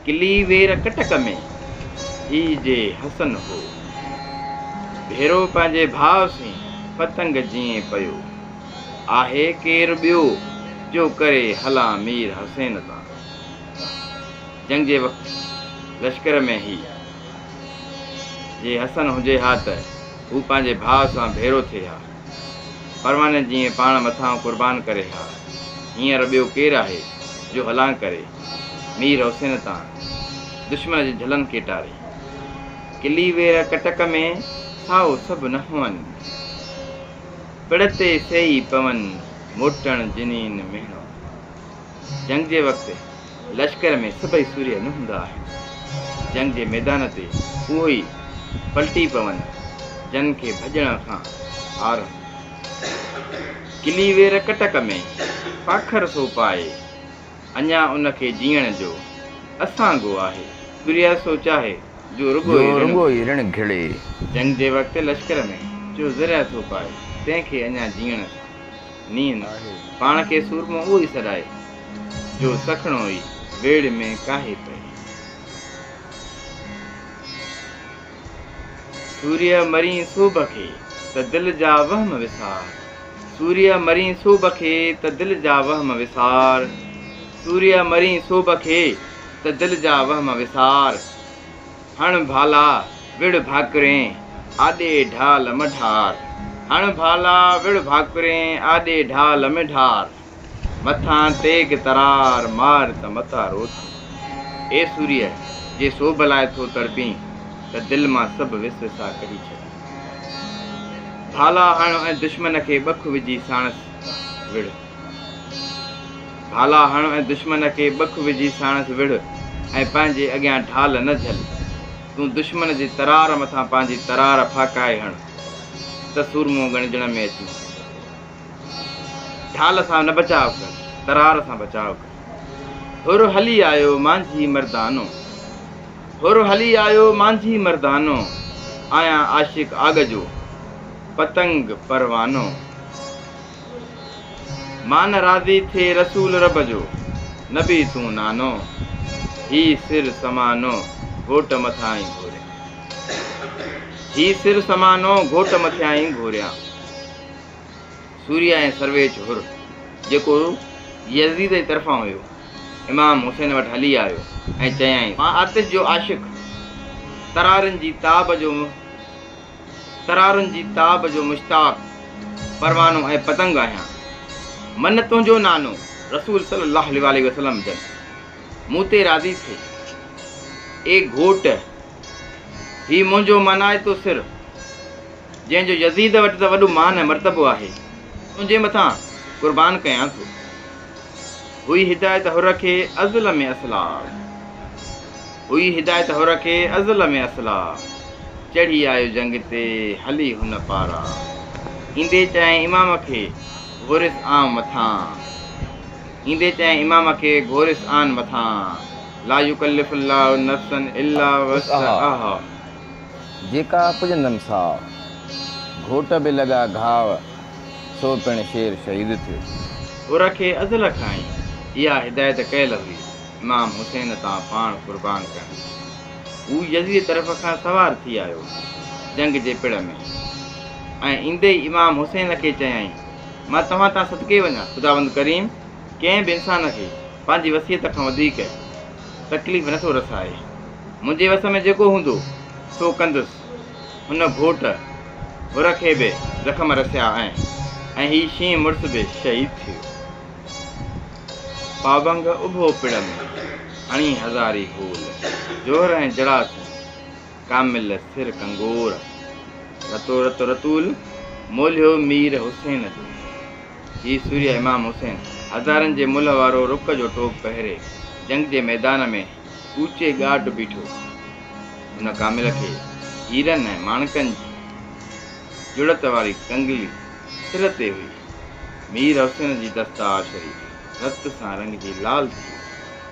किली वेर कटक में ही जे हसन हो। भेरो पंहिंजे भाउ से पतंग जीअं पियो, आहे केरु ॿियो जो करे हला मीर हुसैन तां। जंग जे वक़्तु लश्कर में ही जे हसन हुजे हा त हू पंहिंजे भाउ सां भेरो थिए हा, परवाने जीअं पाण मथां क़ुर्बान करे हा। हींअर ॿियो केरु आहे जो हलां करे मीर हुसैन तां दुश्मन जे झलनि खे टारे। किली वेर कटक में साओ सभु न हुअनि, पिड़ते सही पवनि मोटण जिनीन मेणो। जंग जे वक़्तु लश्कर में सभई सूर्य न हूंदा आहिनि। जंग जे मैदान ते उहो ई पलटी पवनि जन खे भॼण खां हार। किली वेर कटक में पाखर सो पाए, अञा उनखे जीअण जो असांगो आहे। सूर्य सो चाहे जो रुगो ई ऋण घिड़े। जंग जे वक़्तु लश्कर में जो ज़रिया थो पाए, तंहिंखे अञा जीअण नींद पाण खे सूरमो उहो ई सॾाए जो सखणो ई वेड़ में काहे पए। सूर्य मरी सूब खे त दिलि जा वहम विसार। सूर्य मरी सूब खे त दिलि जा वहम विसार। सूर्य मरी सूब खे त दिलि जा वहम विसार। हण भाला विड़ भाकुरें आॾे ढाल मढार। हण भाला विड़ भाकुरें आॾे ढाल मिढार। मथां तेग तरार मार त मथा रोथ। ए सूर्य जे सोभ लाइ थो तड़पीं त दिलि मां सभु विसविसा कढी छॾ। भाला हण ऐं दुश्मन खे बख विझी साणसि विड़। भाला हण ऐं दुश्मन खे बख विझी साणसि विड़ ऐं पंहिंजे अॻियां ढाल न झल। तूं दुश्मन जे तरार मथां पंहिंजी तरार फाकाए हण त सूरमो गणजण में अची। ढाल सां न बचाव कर, तरार सां बचाव कर। हुर हली आयो मांझी मर्दानो, हुर हली आयो मांझी मर्दानो। आया आशिक आग जो पतंग परवानो। मान राज़ी थे रसूल रब जो नबी तूं नानो। ही सिर समानो घोट मथां ई घोरिया। ही सिर समानो घोट मथियां ई घोरिया। सूर्य ऐं सर्वेच हुर जेको यज़ीद जी तरफ़ां हुयो, इमाम हुसैन वटि हली आयो ऐं चयाईं, मां आतिश जो आशिक़ तरारुनि जी ताब जो मुश्ताक़ परवानो ऐं पतंग आहियां। मन तुंहिंजो नानो रसूल सल्लल्लाहु अलैहि वसल्लम जन मूं ते राज़ी थिए। ए घोट ही मुंहिंजो मनाए तो सिर, जंहिंजो यज़ीद वटि त वॾो मान ऐं मर्तबो आहे, तुंहिंजे मथां क़ुर्बान कयां थो। हुई हिदायत हुर खे अज़ल में असला। हुई हिदायत हुर खे अज़ल में असला। चढ़ी आयो जंग ते हली हुन पारा। ईंदे चयाईं इमाम खे घोरिस आम मथां। ईंदे चयाईं इमाम खे घोरिस आन मथां। ला युकल्लिफुल्लाहु नफ्सन इल्ला वसअहा। जेका पुजंदमि साव, घोट बि लॻा घाव, सो पिणु शेर शहीद थियो। हुर खे अज़ल खां ई इहा हिदायत कयल हुई इमाम हुसैन तां पाण क़ुर्बान करणु। हू यज़ीद तरफ़ खां सवार थी आयो जंग जे पिड़ में ऐं ईंदे ई इमाम हुसैन खे चयाईं, मां तव्हां तां सदके वञा, ख़ुदावंद करीम कंहिं बि इंसान खे पंहिंजी वसियत खां वधीक तकलीफ़ नथो रसाए। मुंहिंजे वस में जेको हूंदो सो कंदुसि। हुन घोट हुर खे बि ज़ख़्म रसिया ऐं हीउ शींहं मुड़ुस बि शहीद थियो। पाबंग उभो पिड़ में हणी हज़ारी होल। जोहर ऐं जड़ास कामिल सिर कंगोर। रतो रतो रतूल मोलियो मीर हुसैन जो। हीउ सूर्य इमाम हुसैन हज़ारनि जे मुल्ह वारो रुख जो टोप पहिरे जंग जे मैदान में ऊचे ॻाढ बीठो। हुन कामिल खे हीरनि ऐं माणकनि जी जुड़त वारी कंगली सिर ते हुई। मीर हुसैन जी दस्तार शरीफ़ रत सां रंग जी लाल थी।